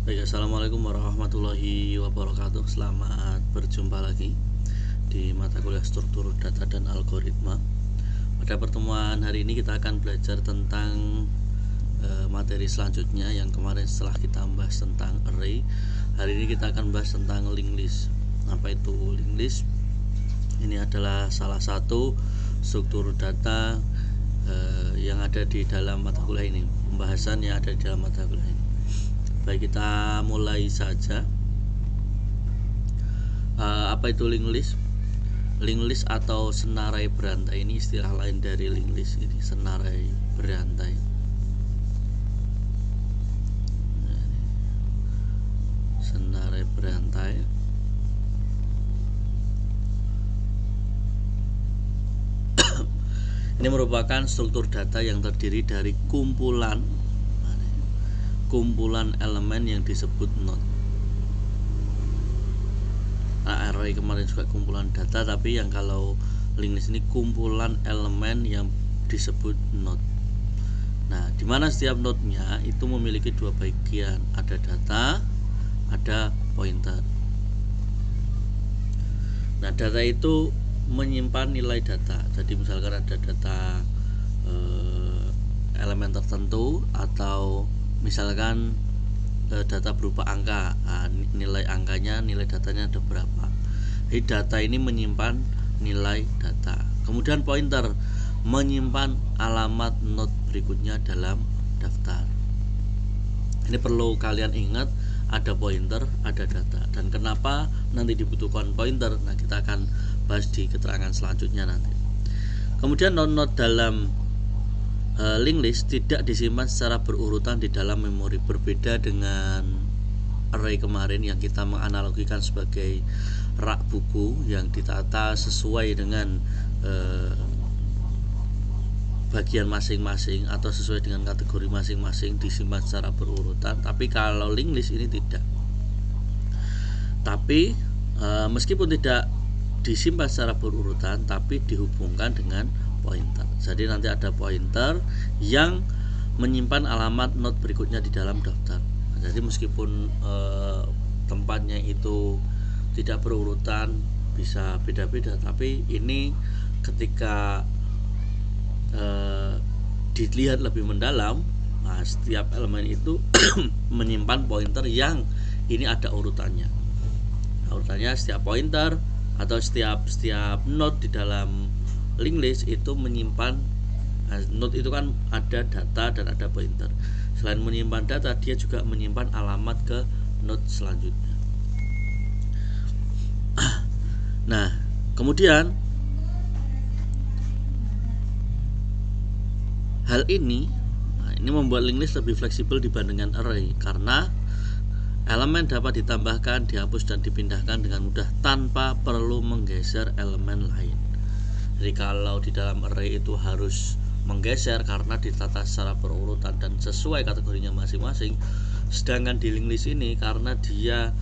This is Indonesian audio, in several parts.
Baik, assalamualaikum warahmatullahi wabarakatuh. Selamat berjumpa lagi di mata kuliah struktur data dan algoritma. Pada pertemuan hari ini kita akan belajar tentang materi selanjutnya yang kemarin setelah kita membahas tentang array. Hari ini kita akan bahas tentang linked list. Apa itu linked list? Ini adalah salah satu struktur data yang ada di dalam mata kuliah ini. Pembahasan yang ada di dalam mata kuliah ini. Baik, kita mulai saja. Apa itu linked list? Linked list atau senarai berantai ini istilah lain dari linked list. Ini senarai berantai. Senarai berantai. Ini merupakan struktur data yang terdiri dari kumpulan elemen yang disebut node. Nah, array kemarin juga kumpulan data, tapi yang kalau linked list ini kumpulan elemen yang disebut node. Nah, di mana setiap node-nya itu memiliki dua bagian, ada data, ada pointer. Nah, data itu menyimpan nilai data. Jadi misalkan ada data elemen tertentu, atau misalkan data berupa angka, nilai angkanya, nilai datanya ada berapa. Jadi data ini menyimpan nilai data. Kemudian pointer menyimpan alamat node berikutnya dalam daftar. Ini perlu kalian ingat, ada pointer, ada data. Dan kenapa nanti dibutuhkan pointer? Nah, kita akan bahas di keterangan selanjutnya nanti. Kemudian node-node dalam linked list tidak disimpan secara berurutan di dalam memori, berbeda dengan array kemarin yang kita menganalogikan sebagai rak buku yang ditata sesuai dengan bagian masing-masing atau sesuai dengan kategori masing-masing, disimpan secara berurutan. Tapi kalau linked list ini tidak. Tapi meskipun tidak disimpan secara berurutan, tapi dihubungkan dengan pointer. Jadi nanti ada pointer yang menyimpan alamat node berikutnya di dalam daftar. Jadi meskipun tempatnya itu tidak berurutan, bisa beda-beda, tapi ini ketika dilihat lebih mendalam, nah, setiap elemen itu menyimpan pointer yang ini ada urutannya. Nah, urutannya setiap pointer atau setiap node di dalam linked list itu menyimpan, node itu kan ada data dan ada pointer. Selain menyimpan data, dia juga menyimpan alamat ke node selanjutnya. Nah, kemudian hal ini membuat linked list lebih fleksibel dibandingkan array, karena elemen dapat ditambahkan, dihapus, dan dipindahkan dengan mudah tanpa perlu menggeser elemen lain. Jadi kalau di dalam array itu harus menggeser karena ditata secara berurutan dan sesuai kategorinya masing-masing, sedangkan di linked list ini karena dia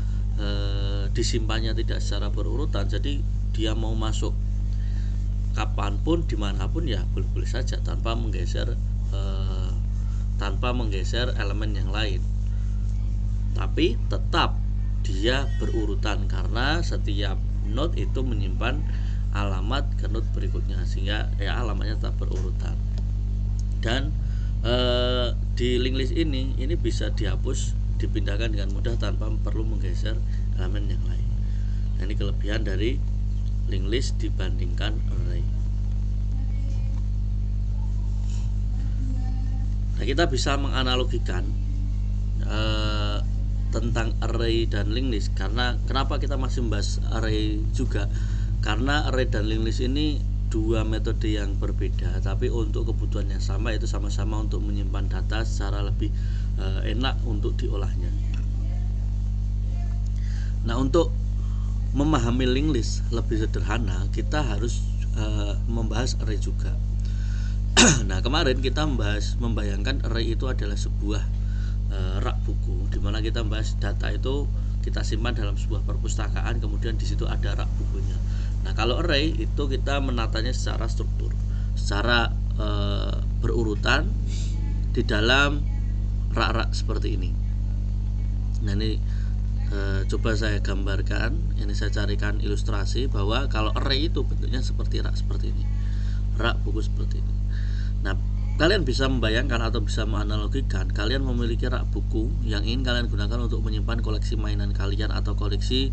disimpannya tidak secara berurutan, jadi dia mau masuk kapanpun, dimanapun ya boleh-boleh saja tanpa menggeser elemen yang lain. Tapi tetap dia berurutan karena setiap node itu menyimpan alamat ke node berikutnya, sehingga ya alamatnya tetap berurutan. Dan di linked list ini bisa dihapus, dipindahkan dengan mudah tanpa perlu menggeser elemen yang lain. Nah, ini kelebihan dari linked list dibandingkan array. Nah, kita bisa menganalogikan tentang array dan linked list, karena kenapa kita masih membahas array juga, karena array dan linked list ini dua metode yang berbeda, tapi untuk kebutuhan yang sama, yaitu sama-sama untuk menyimpan data secara lebih enak untuk diolahnya. Nah, untuk memahami linked list lebih sederhana, kita harus membahas array juga. Nah, kemarin kita membayangkan array itu adalah sebuah rak buku, di mana kita membahas data itu kita simpan dalam sebuah perpustakaan, kemudian di situ ada rak bukunya. Nah, kalau array itu kita menatanya secara struktur, secara berurutan di dalam rak-rak seperti ini. Nah ini coba saya gambarkan, ini saya carikan ilustrasi bahwa kalau array itu bentuknya seperti rak seperti ini, rak buku seperti ini. Nah kalian bisa membayangkan atau bisa menganalogikan, kalian memiliki rak buku yang ingin kalian gunakan untuk menyimpan koleksi mainan kalian atau koleksi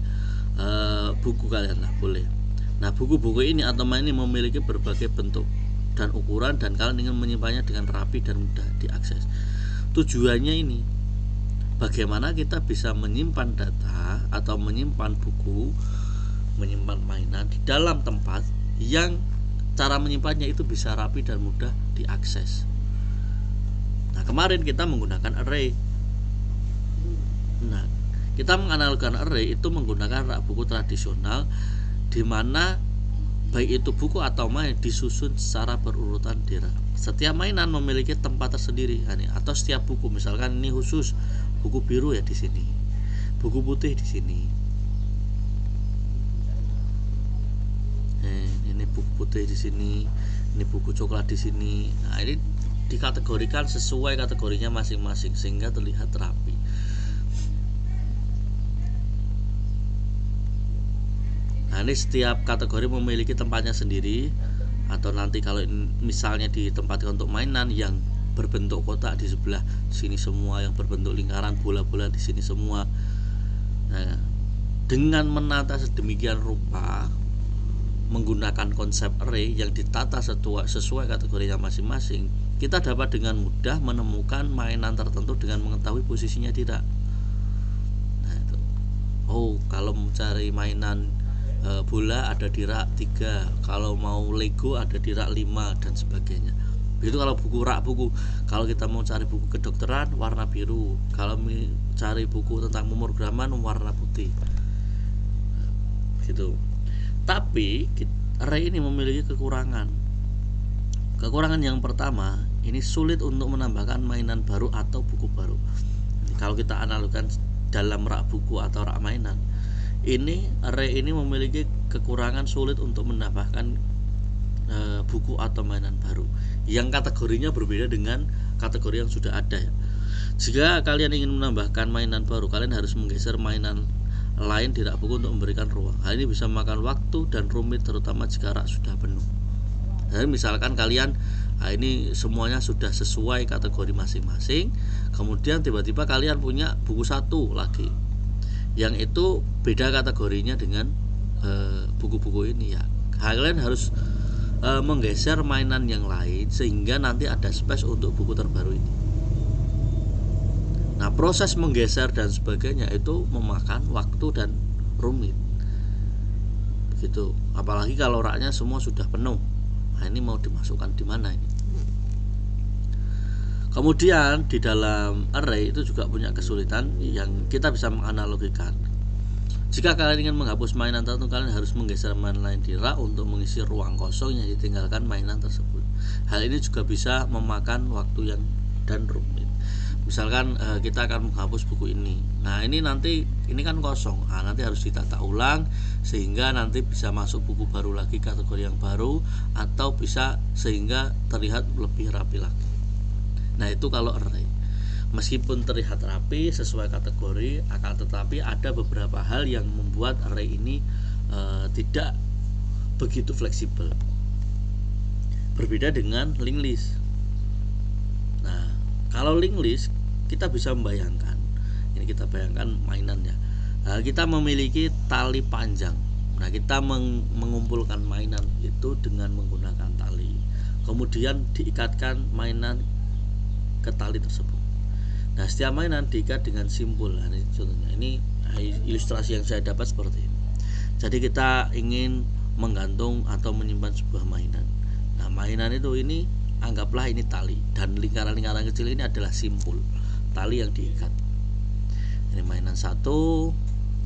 buku kalian lah, boleh. Nah buku-buku ini atau mainan ini memiliki berbagai bentuk dan ukuran, dan kalian ingin menyimpannya dengan rapi dan mudah diakses. Tujuannya ini, bagaimana kita bisa menyimpan data atau menyimpan buku, menyimpan mainan di dalam tempat yang cara menyimpannya itu bisa rapi dan mudah diakses. Nah kemarin kita menggunakan array. Nah kita menganalogkan array itu menggunakan rak buku tradisional, di mana baik itu buku atau main disusun secara berurutan di rak. Setiap mainan memiliki tempat tersendiri, atau setiap buku, misalkan ini khusus buku biru ya di sini, buku putih di sini. Ini buku putih di sini, ini buku coklat di sini. Nah ini dikategorikan sesuai kategorinya masing-masing sehingga terlihat rapi. Nah ini setiap kategori memiliki tempatnya sendiri, atau nanti kalau misalnya ditempatkan untuk mainan yang berbentuk kotak di sebelah sini semua, yang berbentuk lingkaran bola-bola di sini semua. Nah, dengan menata sedemikian rupa menggunakan konsep array yang ditata sesuai kategorinya masing-masing, kita dapat dengan mudah menemukan mainan tertentu dengan mengetahui posisinya tidak. Nah itu. Oh, kalau mencari mainan bola ada di rak 3, kalau mau Lego ada di rak 5 dan sebagainya. Begitu kalau buku, rak buku, kalau kita mau cari buku kedokteran warna biru, kalau cari buku tentang pemrograman warna putih. Gitu. Tapi array ini memiliki kekurangan. Kekurangan yang pertama, ini sulit untuk menambahkan mainan baru atau buku baru. Kalau kita analogkan dalam rak buku atau rak mainan, ini array ini memiliki kekurangan, sulit untuk menambahkan buku atau mainan baru yang kategorinya berbeda dengan kategori yang sudah ada ya. Jika kalian ingin menambahkan mainan baru, kalian harus menggeser mainan lain di rak buku untuk memberikan ruang. Hal ini bisa memakan waktu dan rumit, terutama jika rak sudah penuh. Jadi misalkan kalian ini semuanya sudah sesuai kategori masing-masing, kemudian tiba-tiba kalian punya buku satu lagi yang itu beda kategorinya dengan buku-buku ini ya. Kalian harus menggeser mainan yang lain sehingga nanti ada space untuk buku terbaru ini. Nah proses menggeser dan sebagainya itu memakan waktu dan rumit. Begitu. Apalagi kalau raknya semua sudah penuh. Nah ini mau dimasukkan di mana ini? Kemudian di dalam array itu juga punya kesulitan yang kita bisa menganalogikan. Jika kalian ingin menghapus mainan tertentu, kalian harus menggeser mainan lain di rak untuk mengisi ruang kosong yang ditinggalkan mainan tersebut. Hal ini juga bisa memakan waktu dan rumit. Misalkan kita akan menghapus buku ini. Nah ini nanti ini kan kosong. Nah, nanti harus ditata ulang sehingga nanti bisa masuk buku baru lagi, kategori yang baru, atau bisa sehingga terlihat lebih rapi lagi. Nah itu kalau array, meskipun terlihat rapi sesuai kategori, akan tetapi ada beberapa hal yang membuat array ini tidak begitu fleksibel. Berbeda dengan linked list. Nah kalau linked list kita bisa membayangkan, ini kita bayangkan mainannya. Nah, kita memiliki tali panjang. Nah kita mengumpulkan mainan itu dengan menggunakan tali, kemudian diikatkan mainan ke tali tersebut. Nah setiap mainan diikat dengan simbol. Nah, ini contohnya, ini ilustrasi yang saya dapat seperti ini. Jadi kita ingin menggantung atau menyimpan sebuah mainan. Nah mainan itu ini anggaplah ini tali, dan lingkaran-lingkaran kecil ini adalah simbol tali yang diikat. Ini mainan 1,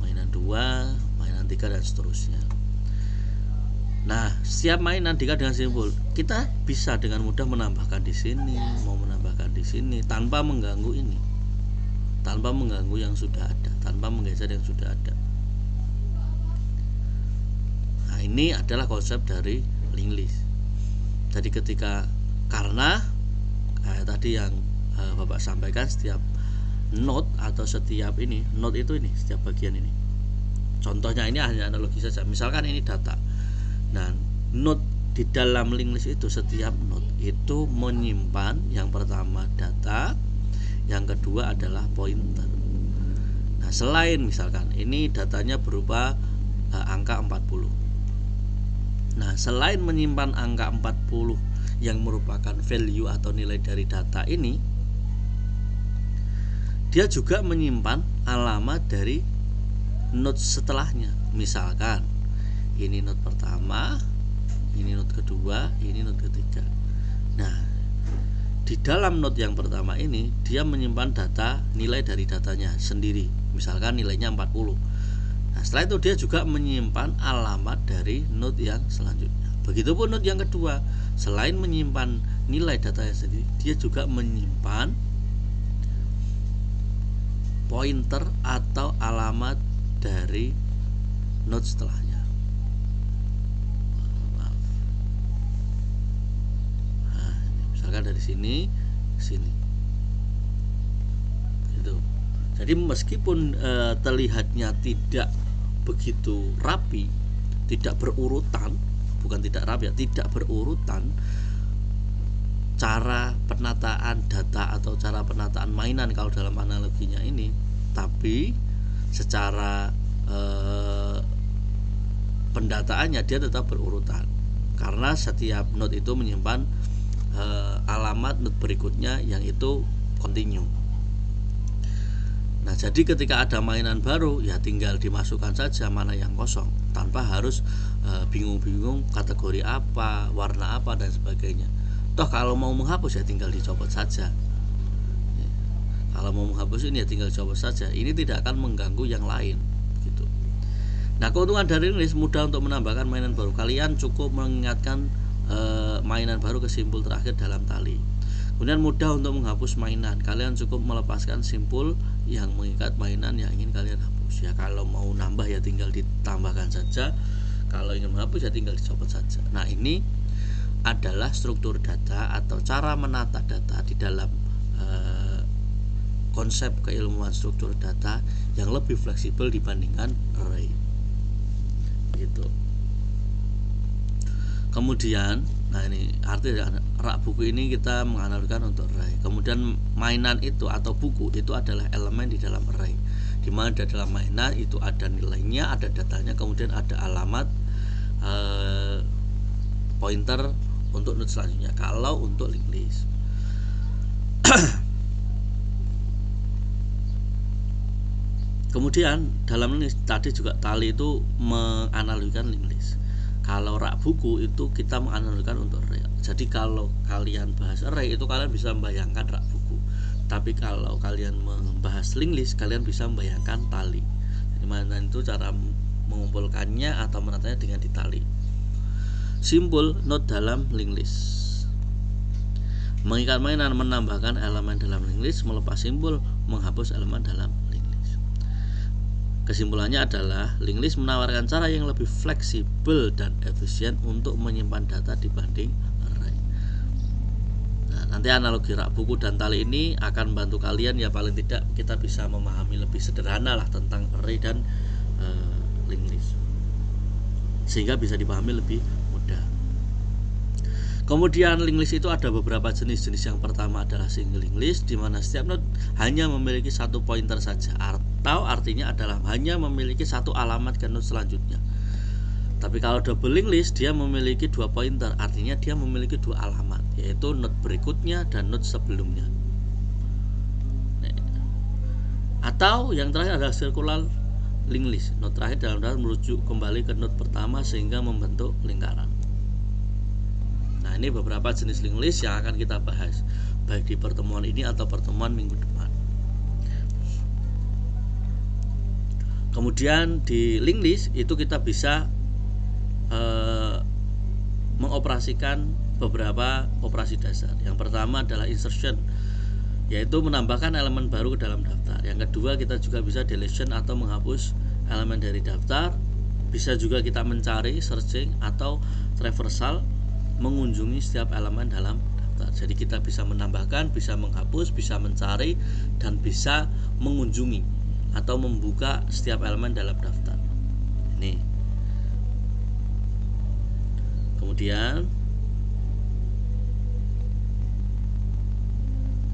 mainan 2, mainan 3 dan seterusnya. Nah, setiap mainan diikat dengan simbol, kita bisa dengan mudah menambahkan di sini, mau menambahkan di sini tanpa mengganggu ini, tanpa mengganggu yang sudah ada, tanpa menggeser yang sudah ada. Nah, ini adalah konsep dari linked list. Jadi karena tadi yang Bapak sampaikan, setiap node atau setiap ini, node itu ini setiap bagian ini. Contohnya ini hanya analogi saja. Misalkan ini data. Nah, node di dalam link list itu, setiap node itu menyimpan yang pertama data, yang kedua adalah pointer. Nah, selain misalkan ini datanya berupa angka 40. Nah, selain menyimpan angka 40 yang merupakan value atau nilai dari data ini, dia juga menyimpan alamat dari node setelahnya. Misalkan ini node pertama, ini node kedua, ini node ketiga. Nah, di dalam node yang pertama ini dia menyimpan data, nilai dari datanya sendiri. Misalkan nilainya 40. Nah, setelah itu dia juga menyimpan alamat dari node yang selanjutnya. Begitupun node yang kedua, selain menyimpan nilai datanya sendiri, dia juga menyimpan pointer atau alamat dari node setelahnya. Nah, misalkan dari sini ke sini. Gitu. Jadi meskipun terlihatnya tidak begitu rapi, tidak berurutan, bukan tidak rapi ya, tidak berurutan cara penataan data atau cara penataan mainan kalau dalam analoginya ini, tapi secara pendataannya dia tetap berurutan karena setiap node itu menyimpan alamat node berikutnya yang itu continue. Nah, jadi ketika ada mainan baru ya tinggal dimasukkan saja mana yang kosong tanpa harus bingung-bingung kategori apa, warna apa dan sebagainya. Toh kalau mau menghapus ya tinggal dicopot saja. Kalau mau menghapus ini ya tinggal dicopot saja. Ini tidak akan mengganggu yang lain gitu. Nah, keuntungan dari list mudah untuk menambahkan mainan baru. Kalian cukup mengingatkan mainan baru ke simpul terakhir dalam tali. Kemudian mudah untuk menghapus mainan. Kalian cukup melepaskan simpul yang mengikat mainan yang ingin kalian hapus. Ya kalau mau nambah ya tinggal ditambahkan saja. Kalau ingin menghapus ya tinggal dicopot saja. Nah, ini adalah struktur data atau cara menata data di dalam konsep keilmuan struktur data yang lebih fleksibel dibandingkan array. Gitu. Kemudian, nah ini arti rak buku ini kita menganalogkan untuk array. Kemudian mainan itu atau buku itu adalah elemen di dalam array. Di mana di dalam mainan itu ada nilainya, ada datanya, kemudian ada alamat pointer untuk node selanjutnya. Kalau untuk linked list. Kemudian dalam list tadi juga tali itu menganalogikan linked list. Kalau rak buku itu kita menganalogikan untuk array. Jadi kalau kalian bahas array itu kalian bisa membayangkan rak buku. Tapi kalau kalian membahas linked list kalian bisa membayangkan tali. Jadi mana itu cara mengumpulkannya atau menatanya dengan ditali. Simpul node dalam linked list. Mengikat mainan menambahkan elemen dalam linked list, melepas simpul menghapus elemen dalam linked list. Kesimpulannya adalah linked list menawarkan cara yang lebih fleksibel dan efisien untuk menyimpan data dibanding array. Nah, nanti analogi rak buku dan tali ini akan membantu kalian ya, paling tidak kita bisa memahami lebih sederhana lah tentang array dan linked list, sehingga bisa dipahami lebih mudah. Kemudian linked list itu ada beberapa jenis. Jenis yang pertama adalah single linked list, di mana setiap node hanya memiliki satu pointer saja, atau artinya adalah hanya memiliki satu alamat ke node selanjutnya. Tapi kalau double linked list dia memiliki dua pointer, artinya dia memiliki dua alamat, yaitu node berikutnya dan node sebelumnya. Atau yang terakhir adalah circular linked list. Node terakhir dalam daftar merujuk kembali ke node pertama sehingga membentuk lingkaran. Nah, ini beberapa jenis linked list yang akan kita bahas baik di pertemuan ini atau pertemuan minggu depan. Kemudian di linked list itu kita bisa mengoperasikan beberapa operasi dasar. Yang pertama adalah insertion, yaitu menambahkan elemen baru ke dalam daftar. Yang kedua kita juga bisa deletion atau menghapus elemen dari daftar. Bisa juga kita mencari, searching atau traversal, mengunjungi setiap elemen dalam daftar. daftar. Jadi kita bisa menambahkan, bisa menghapus, bisa mencari, dan bisa mengunjungi atau membuka setiap elemen dalam daftar. Ini. Kemudian,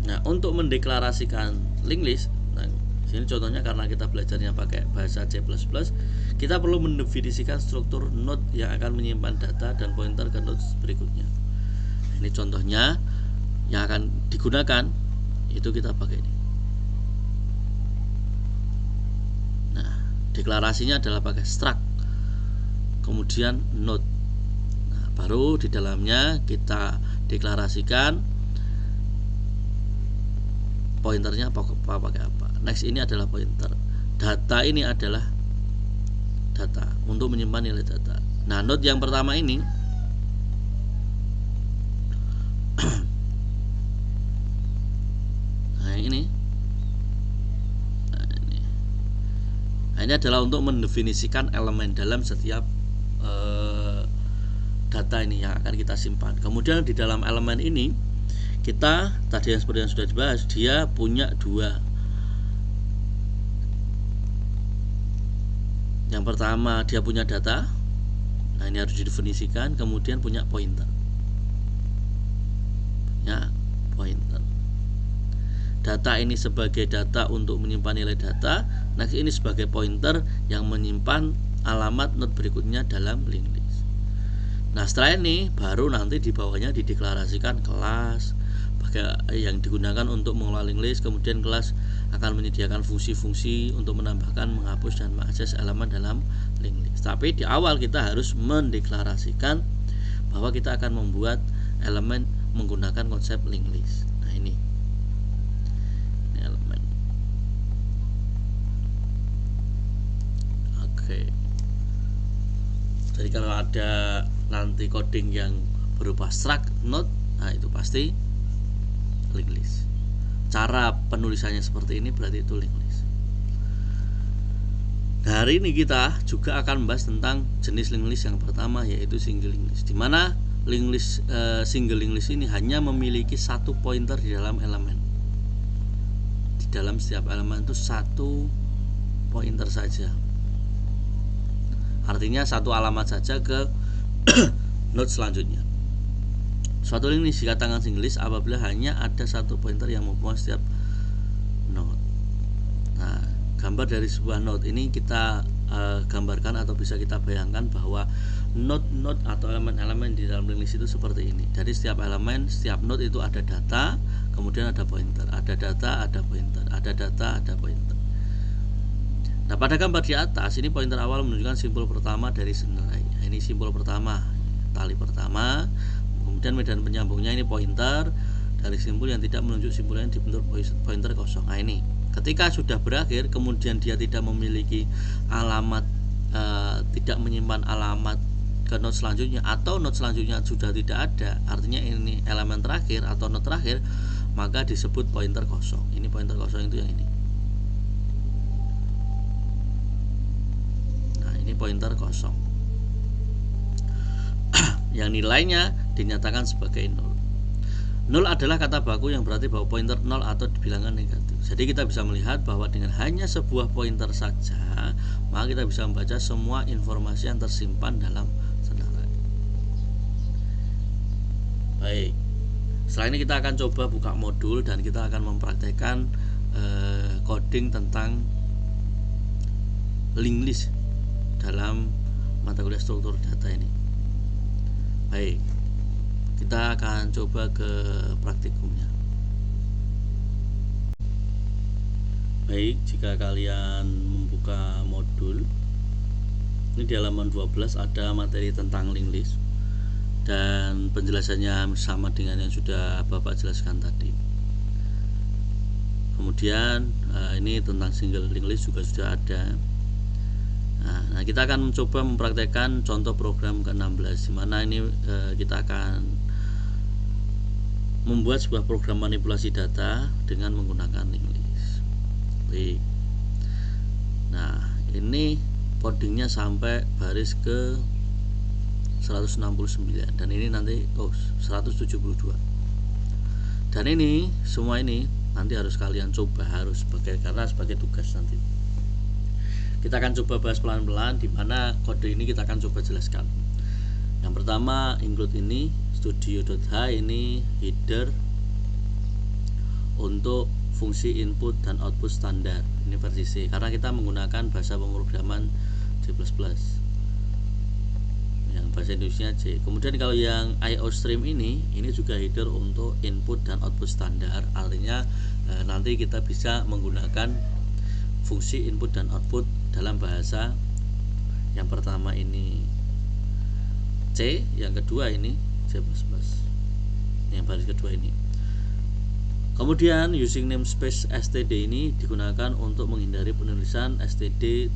nah untuk mendeklarasikan linked list, nah sini contohnya karena kita belajarnya pakai bahasa C++, kita perlu mendefinisikan struktur node yang akan menyimpan data dan pointer ke node berikutnya. Ini contohnya yang akan digunakan, itu kita pakai ini. Nah, deklarasinya adalah pakai struct, kemudian node. Nah, baru di dalamnya kita deklarasikan pointernya pakai apa. Next ini adalah pointer. Data ini adalah data untuk menyimpan nilai data. Nah, node yang pertama ini ini adalah untuk mendefinisikan elemen dalam setiap data ini yang akan kita simpan. Kemudian di dalam elemen ini kita tadi yang seperti yang sudah dibahas, dia punya dua. Yang pertama dia punya data. Nah, ini harus didefinisikan. Kemudian punya pointer. Punya pointer. Data ini sebagai data untuk menyimpan nilai data. Next ini sebagai pointer yang menyimpan alamat node berikutnya dalam linked list. Nah, setelah ini baru nanti di bawahnya dideklarasikan kelas yang digunakan untuk mengelola linked list. Kemudian kelas akan menyediakan fungsi-fungsi untuk menambahkan, menghapus, dan mengakses elemen dalam linked list. Tapi di awal kita harus mendeklarasikan bahwa kita akan membuat elemen menggunakan konsep linked list. Nah, ini elemen. Oke. Jadi kalau ada nanti coding yang berupa struct node, nah itu pasti linked list. Cara penulisannya seperti ini berarti itu linked list. Nah, hari ini kita juga akan membahas tentang jenis linked list yang pertama, yaitu single linked list. Di mana linked list single linked list ini hanya memiliki satu pointer di dalam elemen. Di dalam setiap elemen itu satu pointer saja. Artinya satu alamat saja ke node selanjutnya. Suatu linked list dikatakan single list apabila hanya ada satu pointer yang menghubungkan setiap node. Nah, gambar dari sebuah node ini kita gambarkan atau bisa kita bayangkan bahwa node-node atau elemen-elemen di dalam linked list itu seperti ini. Jadi setiap elemen, setiap node itu ada data, kemudian ada pointer, ada data, ada pointer, ada data, ada pointer. Nah, pada gambar di atas ini pointer awal menunjukkan simbol pertama dari senilai. Nah, ini simbol pertama, tali pertama. Kemudian medan penyambungnya ini pointer. Dari simbol yang tidak menunjuk simbol lain dibentuk pointer kosong. Nah, ini ketika sudah berakhir kemudian dia tidak memiliki alamat, tidak menyimpan alamat ke node selanjutnya, atau node selanjutnya sudah tidak ada, artinya ini elemen terakhir atau node terakhir, maka disebut pointer kosong. Ini pointer kosong itu yang ini. Nah, ini pointer kosong yang nilainya dinyatakan sebagai 0. 0 adalah kata baku yang berarti bahwa pointer 0 atau dibilangan negatif. Jadi kita bisa melihat bahwa dengan hanya sebuah pointer saja, maka kita bisa membaca semua informasi yang tersimpan dalam senilai. Baik, setelah ini kita akan coba buka modul dan kita akan mempraktekkan coding tentang linked list dalam mata kuliah struktur data ini. Baik, kita akan coba ke praktikumnya. Baik, jika kalian membuka modul ini di halaman 12 ada materi tentang linked list dan penjelasannya sama dengan yang sudah Bapak jelaskan tadi. Kemudian ini tentang single linked list juga sudah ada. Nah, kita akan mencoba mempraktekkan contoh program ke-16 di mana ini kita akan membuat sebuah program manipulasi data dengan menggunakan linked list. Baik. Nah, ini codingnya sampai baris ke 169 dan ini nanti 172. Dan ini semua ini nanti harus kalian coba, karena sebagai tugas nanti. Kita akan coba bahas pelan-pelan, di mana kode ini kita akan coba jelaskan. Yang pertama, include ini studio.h, ini header untuk fungsi input dan output standar. Ini versi C karena kita menggunakan bahasa pemrograman C++. Yang bahasa Indonesia C. Kemudian kalau yang IO stream ini juga header untuk input dan output standar. Artinya nanti kita bisa menggunakan fungsi input dan output dalam bahasa yang pertama ini C, yang kedua ini C++. Yang baris kedua ini. Kemudian using namespace std ini digunakan untuk menghindari penulisan std.2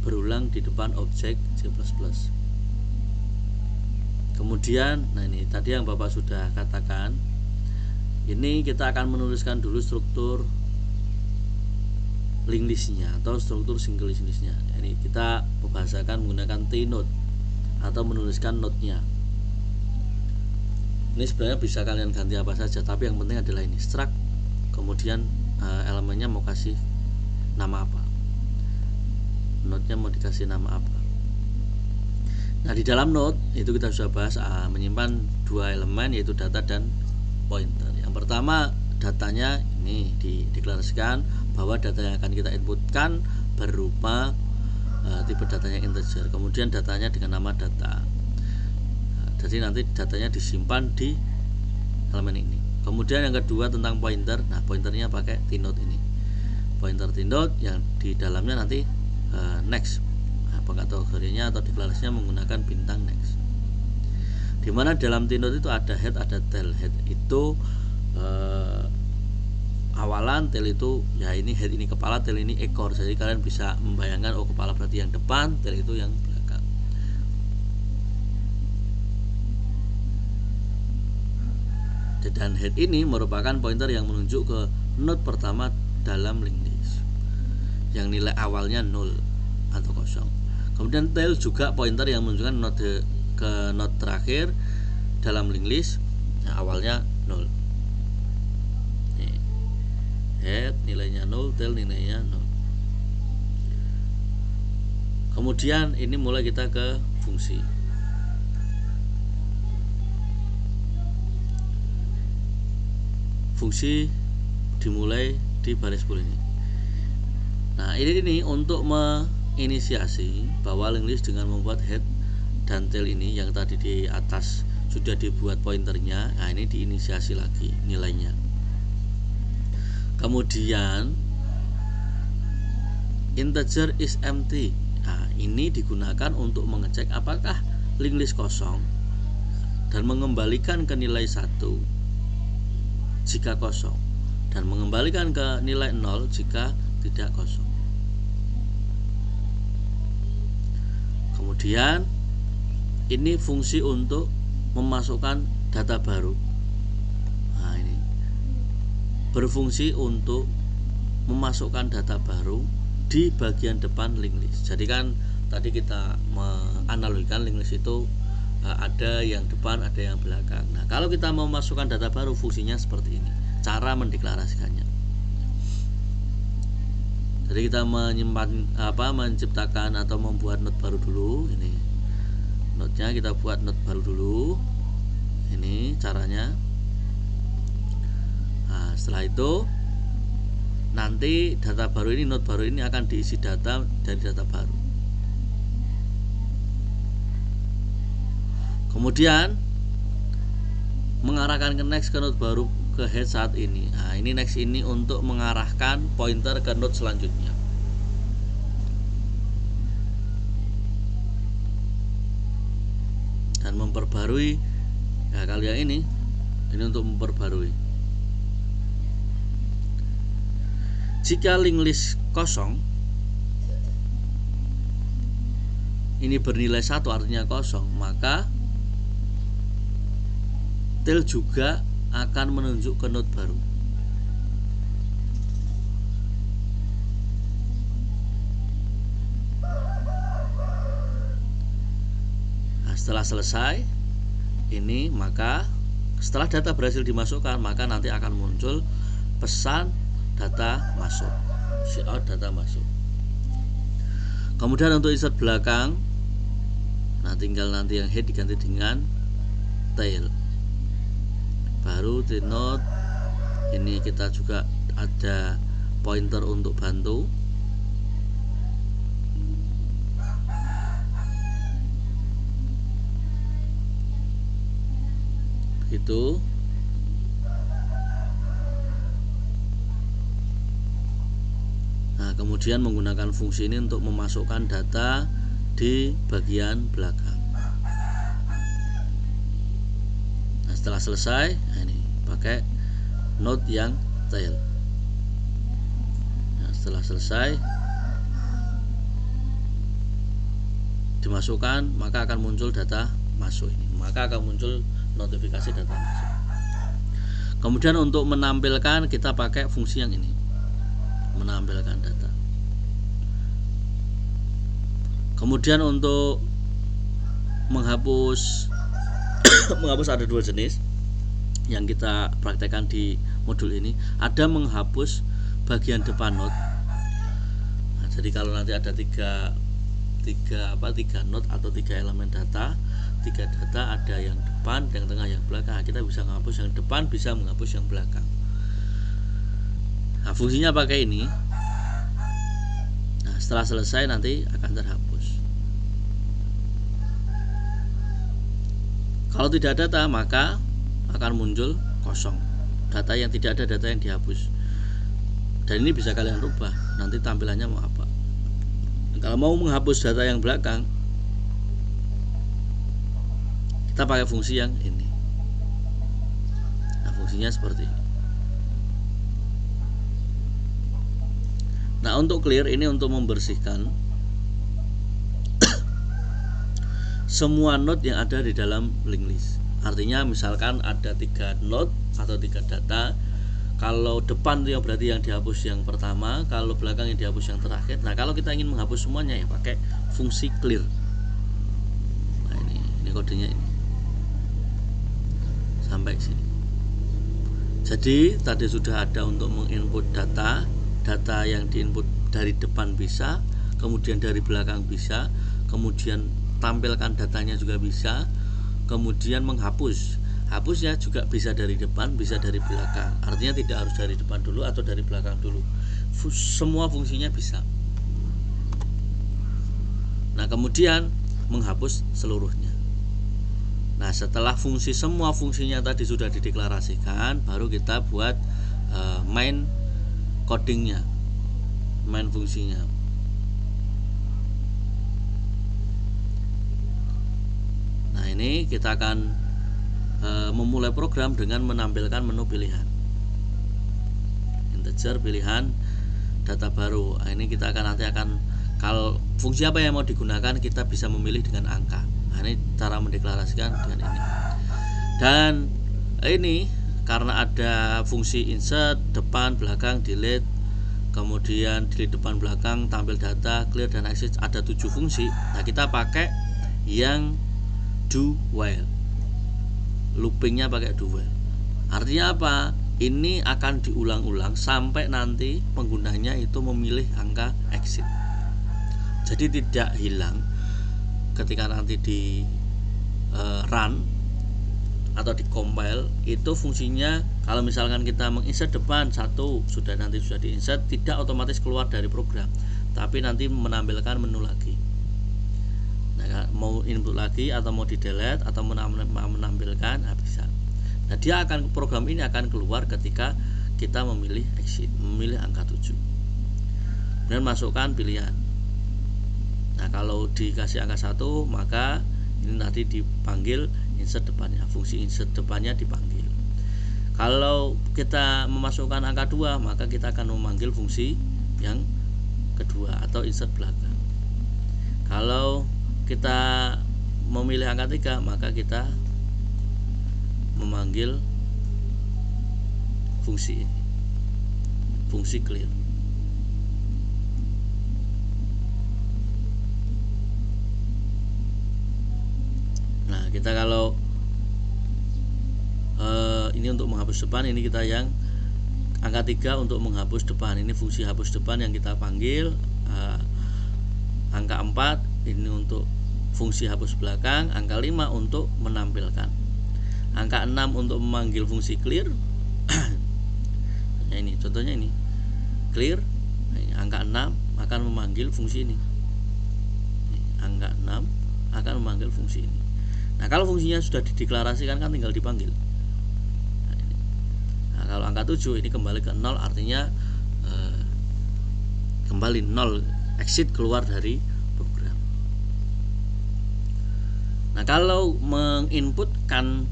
berulang di depan objek C++. Kemudian, nah ini tadi yang Bapak sudah katakan, ini kita akan menuliskan dulu struktur linked listnya atau struktur single listnya. Ini kita membahasakan menggunakan t-node atau menuliskan node-nya. Ini sebenarnya bisa kalian ganti apa saja, tapi yang penting adalah ini struct, kemudian elemennya mau kasih nama apa, node-nya mau dikasih nama apa. Nah, di dalam node itu kita sudah bahas menyimpan dua elemen, yaitu data dan pointer. Yang pertama, datanya ini dideklarasikan bahwa data yang akan kita inputkan berupa tipe datanya integer, kemudian datanya dengan nama data. Jadi nanti datanya disimpan di elemen ini. Kemudian yang kedua tentang pointer. Nah, pointernya pakai t-node ini. Pointer t-node yang di dalamnya nanti next. Nah, kategorinya atau deklarasinya menggunakan bintang next. Dimana dalam t-node itu ada head, ada tail. Head itu awalan, tail itu ya ini head ini kepala, tail ini ekor. Jadi kalian bisa membayangkan, oh kepala berarti yang depan, tail itu yang belakang. Dan head ini merupakan pointer yang menunjuk ke node pertama dalam linked list yang nilai awalnya 0 atau kosong. Kemudian tail juga pointer yang menunjukkan node ke node terakhir dalam linked list yang awalnya 0. Head nilainya 0, tail nilainya 0. Kemudian ini mulai kita ke fungsi. Fungsi dimulai di baris 10 ini. Nah, ini untuk menginisiasi bahwa linked list dengan membuat head dan tail ini yang tadi di atas sudah dibuat pointernya. Nah, ini diinisiasi lagi nilainya. Kemudian integer is empty. Nah, ini digunakan untuk mengecek apakah linked list kosong dan mengembalikan ke nilai 1 jika kosong, dan mengembalikan ke nilai 0 jika tidak kosong. Kemudian ini fungsi untuk memasukkan data baru. Nah, ini berfungsi untuk memasukkan data baru di bagian depan linked list. Jadi kan tadi kita menganalogikan linked list itu ada yang depan, ada yang belakang. Nah, kalau kita mau masukkan data baru, fungsinya seperti ini. Cara mendeklarasikannya. Jadi kita menciptakan atau membuat node baru dulu. Ini node-nya kita buat node baru dulu. Ini caranya. Nah, setelah itu nanti data baru ini, node baru ini akan diisi data dari data baru. Kemudian mengarahkan ke next ke node baru ke head saat ini. Nah, ini next ini untuk mengarahkan pointer ke node selanjutnya. Dan memperbarui, ya kalau yang ini untuk memperbarui. Jika linked list kosong, ini bernilai 1 artinya kosong, maka tail juga akan menunjuk ke node baru. Nah, setelah selesai ini, maka Setelah data berhasil dimasukkan, maka nanti akan muncul pesan data masuk, cout data masuk. Kemudian untuk insert belakang, nah tinggal nanti yang head diganti dengan tail. Baru di note ini kita juga ada pointer untuk bantu. Itu nah, kemudian menggunakan fungsi ini untuk memasukkan data di bagian belakang. Nah, setelah selesai, nah ini pakai node yang tail. Nah, setelah selesai dimasukkan, maka akan muncul data masuk ini, maka akan muncul notifikasi data masuk. Kemudian untuk menampilkan kita pakai fungsi yang ini, menampilkan data. Kemudian untuk menghapus menghapus ada dua jenis yang kita praktekkan di modul ini. Ada menghapus bagian depan node. Nah, jadi kalau nanti ada tiga node atau 3 elemen data, 3 data, ada yang depan, yang tengah, yang belakang. Kita bisa menghapus yang depan, bisa menghapus yang belakang. Nah, fungsinya pakai ini. Nah, setelah selesai nanti akan terhapus. Kalau tidak ada data, maka akan muncul kosong. Data yang tidak ada, data yang dihapus. Dan ini bisa kalian rubah. Nanti tampilannya mau apa. Kalau mau menghapus data yang belakang, kita pakai fungsi yang ini. Nah, fungsinya seperti ini. Nah, untuk clear ini untuk membersihkan semua node yang ada di dalam linked list. Artinya misalkan ada 3 node atau 3 data. Kalau depan itu yang berarti yang dihapus yang pertama, kalau belakang yang dihapus yang terakhir. Nah, kalau kita ingin menghapus semuanya ya pakai fungsi clear. Nah, ini kodenya ini. Sampai sini. Jadi tadi sudah ada untuk menginput data yang diinput dari depan bisa, kemudian dari belakang bisa, kemudian tampilkan datanya juga bisa, kemudian menghapus. Hapusnya juga bisa dari depan, bisa dari belakang. Artinya tidak harus dari depan dulu atau dari belakang dulu. Semua fungsinya bisa. Nah, kemudian menghapus seluruhnya. Nah, setelah semua fungsinya tadi sudah dideklarasikan, baru kita buat main codingnya, main fungsinya. Nah, ini kita akan memulai program dengan menampilkan menu pilihan integer, pilihan data baru. Nah, ini kita nanti akan kalau fungsi apa yang mau digunakan kita bisa memilih dengan angka. Nah, ini cara mendeklarasikan dengan ini. Dan ini karena ada fungsi insert depan, belakang, delete, kemudian delete depan, belakang, tampil data, clear, dan exit, ada 7 fungsi. Nah, kita pakai yang do while. Loopingnya pakai do while. Artinya apa? Ini akan diulang-ulang sampai nanti penggunanya itu memilih angka exit. Jadi tidak hilang ketika nanti di run atau di compile. Itu fungsinya kalau misalkan kita menginsert depan 1 sudah diinsert, tidak otomatis keluar dari program, tapi nanti menampilkan menu lagi. Nah, mau input lagi atau mau di delete atau menampilkan, nah bisa. Nah, program ini akan keluar ketika kita memilih exit, memilih angka 7 dan masukkan pilihan. Nah, kalau dikasih angka 1, maka ini nanti dipanggil insert depannya, fungsi insert depannya dipanggil. Kalau kita memasukkan angka 2, maka kita akan memanggil fungsi yang kedua atau insert belakang. Kalau kita memilih angka 3, maka kita memanggil fungsi ini, fungsi clear. Nah, kita kalau ini untuk menghapus depan, ini kita yang angka 3 untuk menghapus depan, ini fungsi hapus depan yang kita panggil. Angka 4 ini untuk fungsi hapus belakang, angka 5 untuk menampilkan, angka 6 untuk memanggil fungsi clear. Nah, ini contohnya ini clear. Nah, ini angka 6 akan memanggil fungsi ini. Angka 6 akan memanggil fungsi ini. Nah, kalau fungsinya sudah dideklarasikan kan tinggal dipanggil. Nah, kalau angka 7 ini kembali ke 0, artinya kembali 0, exit, keluar dari program. Nah, kalau menginputkan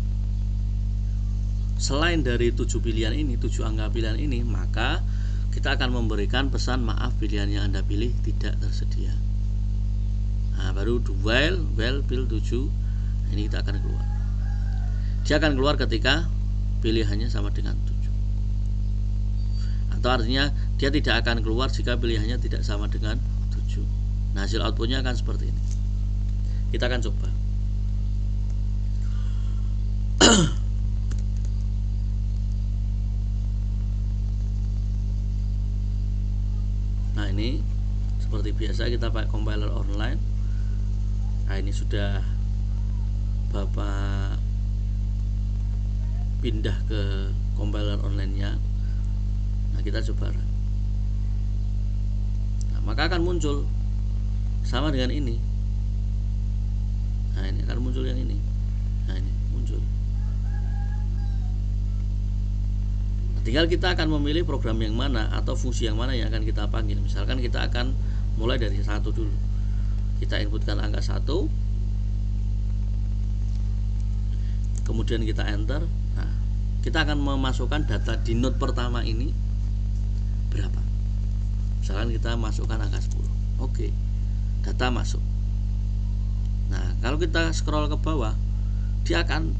selain dari 7 pilihan ini, 7 angka pilihan ini, maka kita akan memberikan pesan maaf pilihan yang Anda pilih tidak tersedia. Nah, baru while pil 7, ini kita akan keluar. Dia akan keluar ketika pilihannya sama dengan 7. Atau artinya dia tidak akan keluar jika pilihannya tidak sama dengan 7. Nah, hasil outputnya akan seperti ini. Kita akan coba. Nah, ini seperti biasa kita pakai compiler online. Nah, ini sudah Bapak pindah ke compiler online-nya. Nah, kita coba. Nah, maka akan muncul sama dengan ini. Nah, ini akan muncul yang ini. Nah, ini muncul. Nah, tinggal kita akan memilih program yang mana atau fungsi yang mana yang akan kita panggil. Misalkan kita akan mulai dari 1 dulu. Kita inputkan angka 1, kemudian kita enter. Nah, kita akan memasukkan data di node pertama ini berapa. Misalkan kita masukkan angka 10. Oke, data masuk. Nah, kalau kita scroll ke bawah,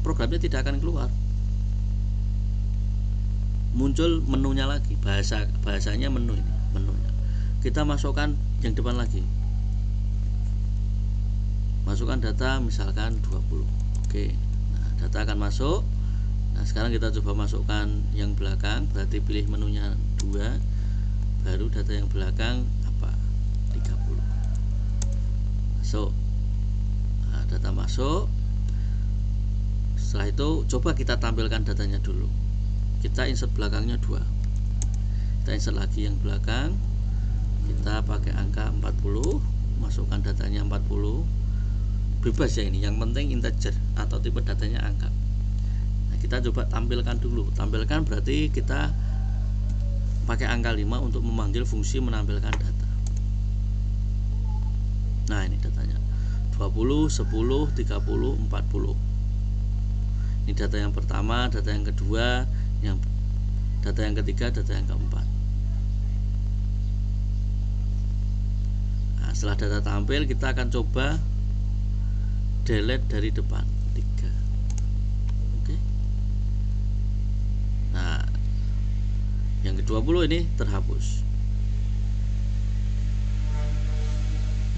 programnya tidak akan keluar. Muncul menunya lagi, bahasanya menu ini, menunya. Kita masukkan yang depan lagi. Masukkan data misalkan 20. Oke. Nah, data akan masuk. Nah, sekarang kita coba masukkan yang belakang, berarti pilih menunya 2. Baru data yang belakang apa? 30. Masuk. Nah, data masuk. Setelah itu coba kita tampilkan datanya dulu. Kita insert belakangnya 2. Kita insert lagi yang belakang. Kita pakai angka 40, masukkan datanya 40. Bebas ya ini, yang penting integer atau tipe datanya angka. Nah, kita coba tampilkan dulu. Tampilkan berarti kita pakai angka 5 untuk memanggil fungsi menampilkan data. Nah, ini datanya 20, 10, 30, 40. Ini data yang pertama, data yang kedua, data yang ketiga, data yang keempat. Nah, setelah data tampil, kita akan coba delete dari depan 3. Oke. Nah, yang ke-20 ini terhapus.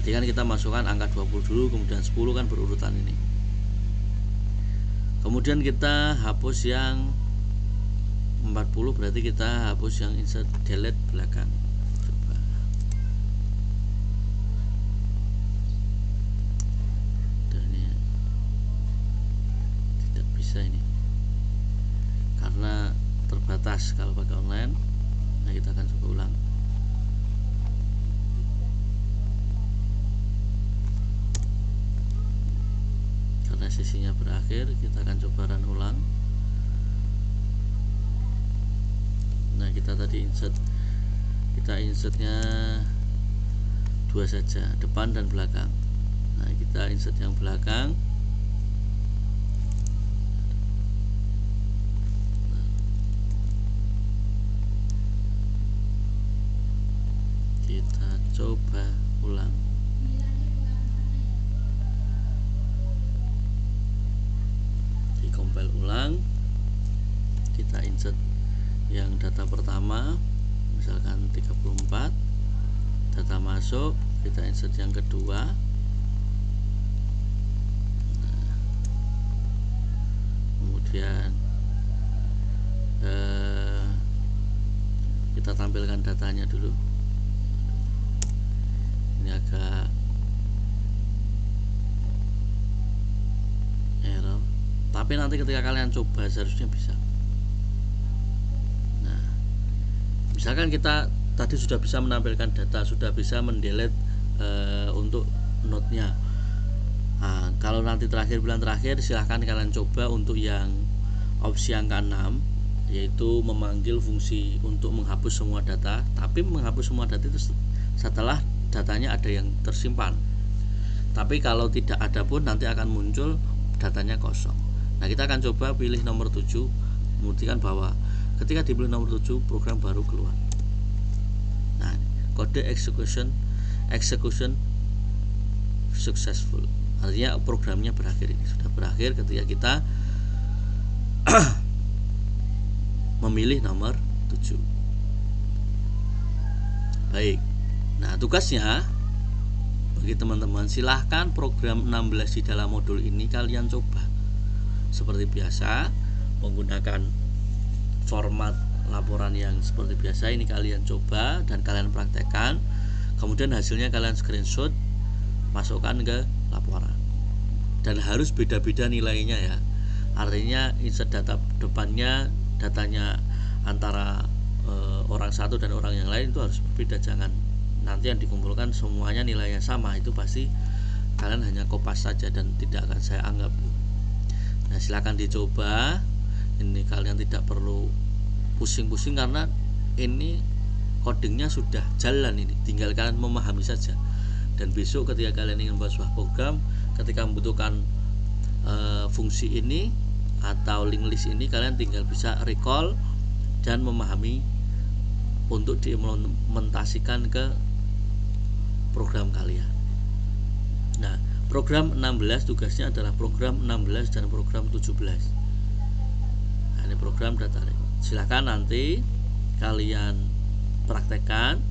Jadi kan kita masukkan angka 20 dulu, kemudian 10 kan berurutan ini. Kemudian kita hapus yang 40, berarti kita hapus yang insert delete belakang. Coba. Tidak bisa ini. Karena terbatas kalau pakai online. Nah, kita akan coba ulang. Karena sesinya berakhir, kita akan coba run ulang. Nah, kita tadi insertnya 2 saja, depan dan belakang. Nah, kita insert yang belakang. Kita coba ulang. Di-compile ulang. Kita insert yang data pertama, misalkan 34. Data masuk, kita insert yang kedua. Nah, kemudian Kita tampilkan datanya dulu. Ini agak error, tapi nanti ketika kalian coba seharusnya bisa. Nah, misalkan kita tadi sudah bisa menampilkan data, sudah bisa mendelete untuk node-nya. Nah, kalau nanti bulan terakhir silahkan kalian coba untuk yang opsi yang ke-6, yaitu memanggil fungsi untuk menghapus semua data. Tapi menghapus semua data itu setelah datanya ada yang tersimpan. Tapi kalau tidak ada pun nanti akan muncul datanya kosong. Nah, kita akan coba pilih nomor 7, membuktikan bahwa ketika dipilih nomor 7 program baru keluar. Nah, kode execution successful, artinya programnya berakhir. Ini sudah berakhir ketika kita memilih nomor 7. Baik, nah tugasnya bagi teman-teman, silahkan program 16 di dalam modul ini kalian coba seperti biasa, menggunakan format laporan yang seperti biasa. Ini kalian coba dan kalian praktekkan, kemudian hasilnya kalian screenshot, masukkan ke laporan, dan harus beda-beda nilainya ya. Artinya insert data depannya, datanya antara orang satu dan orang yang lain itu harus berbeda. Jangan nanti yang dikumpulkan semuanya nilainya sama, itu pasti kalian hanya kopas saja dan tidak akan saya anggap. Nah, silakan dicoba. Ini kalian tidak perlu pusing-pusing karena ini codingnya sudah jalan, ini tinggal kalian memahami saja. Dan besok ketika kalian ingin membuat sebuah program, ketika membutuhkan fungsi ini atau link list ini, kalian tinggal bisa recall dan memahami untuk diimplementasikan ke program kalian. Nah, program 16 tugasnya adalah program 16 dan program 17. Nah, ini program data record. Silahkan nanti kalian praktekkan.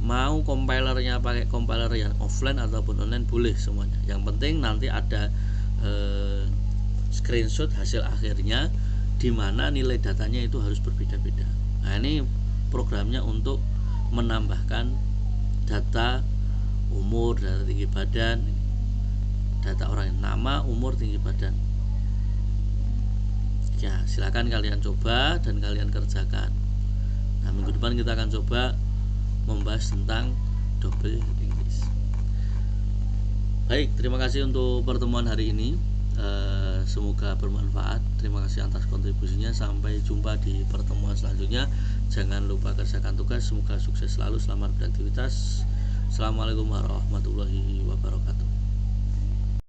Mau compilernya pakai compiler yang offline ataupun online boleh semuanya. Yang penting nanti ada screenshot hasil akhirnya, di mana nilai datanya itu harus berbeda-beda. Nah, ini programnya untuk menambahkan data umur, data tinggi badan, data orang yang nama, umur, tinggi badan. Ya, silakan kalian coba dan kalian kerjakan. Nah, minggu depan kita akan coba membahas tentang double English. Baik, terima kasih untuk pertemuan hari ini. Semoga bermanfaat. Terima kasih atas kontribusinya. Sampai jumpa di pertemuan selanjutnya. Jangan lupa kerjakan tugas. Semoga sukses selalu. Selamat beraktivitas. Assalamualaikum warahmatullahi wabarakatuh.